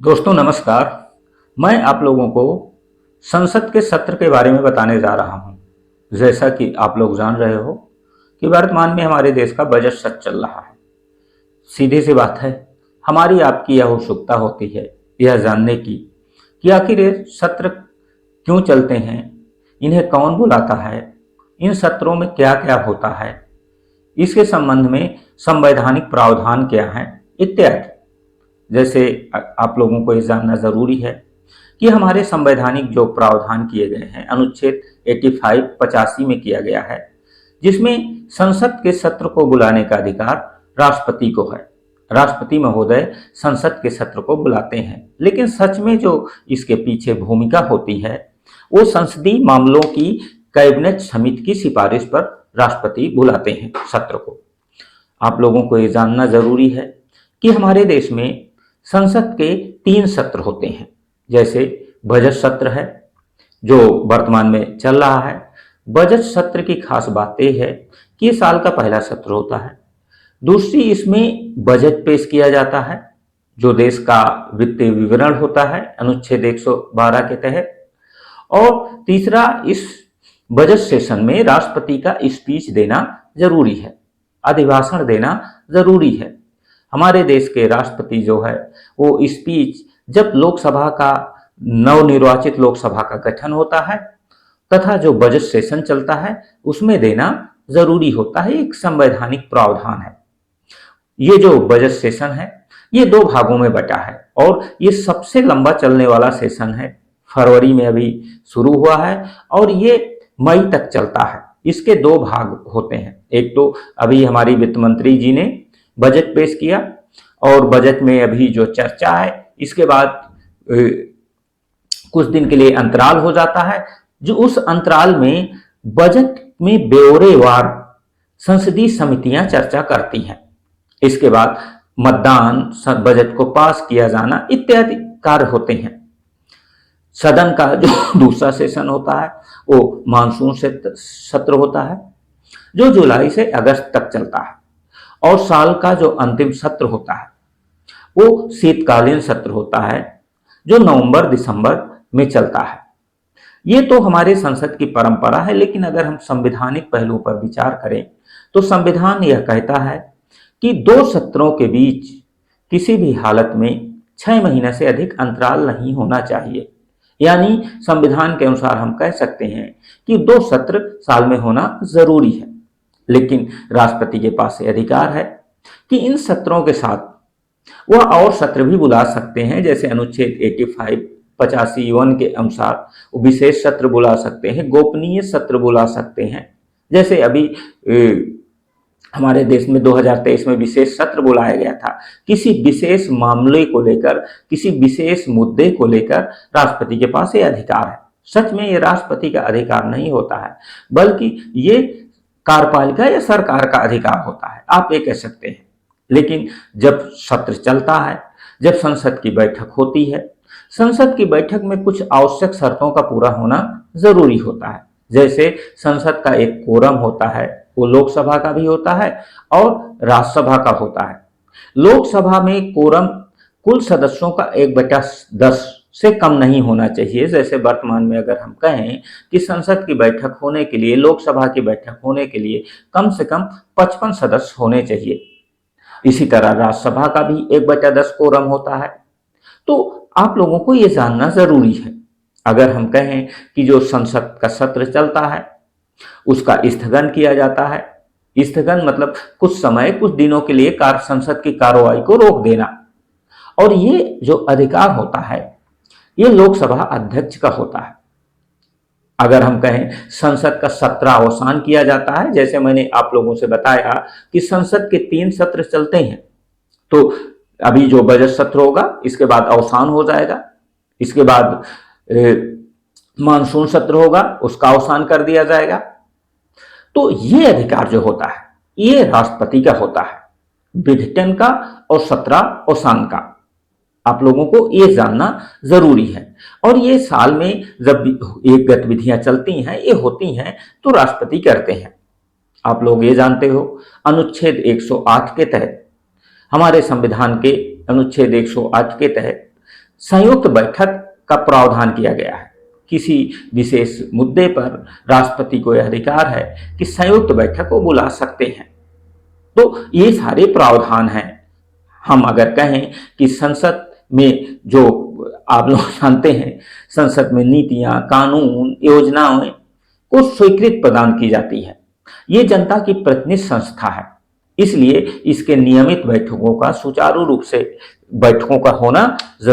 दोस्तों नमस्कार। मैं आप लोगों को संसद के सत्र के बारे में बताने जा रहा हूं। जैसा कि आप लोग जान रहे हो कि वर्तमान में हमारे देश का बजट सत्र चल रहा है। सीधी सी बात है, हमारी आपकी यह उत्सुकता होती है यह जानने की कि आखिर ये सत्र क्यों चलते हैं, इन्हें कौन बुलाता है, इन सत्रों में क्या क्या होता है, इसके संबंध में संवैधानिक प्रावधान क्या है इत्यादि। जैसे आप लोगों को ये जानना जरूरी है कि हमारे संवैधानिक जो प्रावधान किए गए हैं अनुच्छेद 85 में किया गया है, जिसमें संसद के सत्र को बुलाने का अधिकार राष्ट्रपति को है। राष्ट्रपति महोदय संसद के सत्र को बुलाते हैं, लेकिन सच में जो इसके पीछे भूमिका होती है वो संसदीय मामलों की कैबिनेट समिति की सिफारिश पर राष्ट्रपति बुलाते हैं सत्र को। आप लोगों को ये जानना जरूरी है कि हमारे देश में संसद के 3 सत्र होते हैं। जैसे बजट सत्र है जो वर्तमान में चल रहा है। बजट सत्र की खास बात यह है कि ये साल का पहला सत्र होता है। दूसरी, इसमें बजट पेश किया जाता है जो देश का वित्तीय विवरण होता है अनुच्छेद 112 के तहत। और तीसरा, इस बजट सेशन में राष्ट्रपति का स्पीच देना जरूरी है, अभिभाषण देना जरूरी है। हमारे देश के राष्ट्रपति जो है वो स्पीच जब लोकसभा का नवनिर्वाचित लोकसभा का गठन होता है तथा जो बजट सेशन चलता है उसमें देना जरूरी होता है। एक संवैधानिक प्रावधान है। ये जो बजट सेशन है ये 2 भागों में बटा है और ये सबसे लंबा चलने वाला सेशन है। फरवरी में अभी शुरू हुआ है और ये मई तक चलता है। इसके 2 भाग होते हैं। एक तो अभी हमारी वित्त मंत्री जी ने बजट पेश किया और बजट में अभी जो चर्चा है इसके बाद कुछ दिन के लिए अंतराल हो जाता है, जो उस अंतराल में बजट में ब्यौरेवार संसदीय समितियां चर्चा करती हैं। इसके बाद मतदान, बजट को पास किया जाना इत्यादि कार्य होते हैं। सदन का जो दूसरा सेशन होता है वो मानसून सत्र होता है जो जुलाई से अगस्त तक चलता है। और साल का जो अंतिम सत्र होता है वो शीतकालीन सत्र होता है जो नवंबर दिसंबर में चलता है। ये तो हमारे संसद की परंपरा है, लेकिन अगर हम संवैधानिक पहलू पर विचार करें तो संविधान यह कहता है कि 2 सत्रों के बीच किसी भी हालत में 6 महीने से अधिक अंतराल नहीं होना चाहिए। यानी संविधान के अनुसार हम कह सकते हैं कि 2 सत्र साल में होना जरूरी है। लेकिन राष्ट्रपति के पास ये अधिकार है कि इन सत्रों के साथ वह और सत्र भी बुला सकते हैं। जैसे अनुच्छेद 85 के अनुसार विशेष सत्र बुला सकते हैं, गोपनीय सत्र बुला सकते हैं। जैसे अभी हमारे देश में 2023 में विशेष सत्र बुलाया गया था। किसी विशेष मामले को लेकर, किसी विशेष मुद्दे को लेकर राष्ट्रपति के पास ये अधिकार है। सच में ये राष्ट्रपति का अधिकार नहीं होता है, बल्कि ये कार्यपालिका या सरकार का अधिकार होता है, आप ये कह सकते हैं। लेकिन जब सत्र चलता है, जब संसद की बैठक होती है, संसद की बैठक में कुछ आवश्यक शर्तों का पूरा होना जरूरी होता है। जैसे संसद का एक कोरम होता है, वो लोकसभा का भी होता है और राज्यसभा का होता है। लोकसभा में कोरम कुल सदस्यों का 1/10 से कम नहीं होना चाहिए। जैसे वर्तमान में अगर हम कहें कि संसद की बैठक होने के लिए, लोकसभा की बैठक होने के लिए कम से कम 55 सदस्य होने चाहिए। इसी तरह राज्यसभा का भी 1/10 कोरम होता है। तो आप लोगों को ये जानना जरूरी है। अगर हम कहें कि जो संसद का सत्र चलता है उसका स्थगन किया जाता है। स्थगन मतलब कुछ समय, कुछ दिनों के लिए संसद की कार्रवाई को रोक देना। और ये जो अधिकार होता है ये लोकसभा अध्यक्ष का होता है। अगर हम कहें संसद का सत्र अवसान किया जाता है, जैसे मैंने आप लोगों से बताया कि संसद के 3 सत्र चलते हैं, तो अभी जो बजट सत्र होगा इसके बाद अवसान हो जाएगा। इसके बाद मानसून सत्र होगा, उसका अवसान कर दिया जाएगा। तो ये अधिकार जो होता है ये राष्ट्रपति का होता है, विघटन का और सत्र अवसान का। आप लोगों को ये जानना जरूरी है। और ये साल में जब एक गतिविधियां चलती हैं, ये होती हैं, तो राष्ट्रपति करते हैं। आप लोग ये जानते हो अनुच्छेद 108 के तहत, हमारे संविधान के अनुच्छेद 108 के तहत संयुक्त बैठक का प्रावधान किया गया है। किसी विशेष मुद्दे पर राष्ट्रपति को यह अधिकार है कि संयुक्त बैठक को बुला सकते हैं। तो ये सारे प्रावधान हैं। हम अगर कहें कि संसद में जो आप लोग जानते हैं, संसद में नीतियां, कानून, योजनाएं को स्वीकृति प्रदान की जाती है। ये जनता की प्रतिनिधि संस्था है, इसलिए इसके नियमित बैठकों का सुचारू रूप से बैठकों का होना जरूरी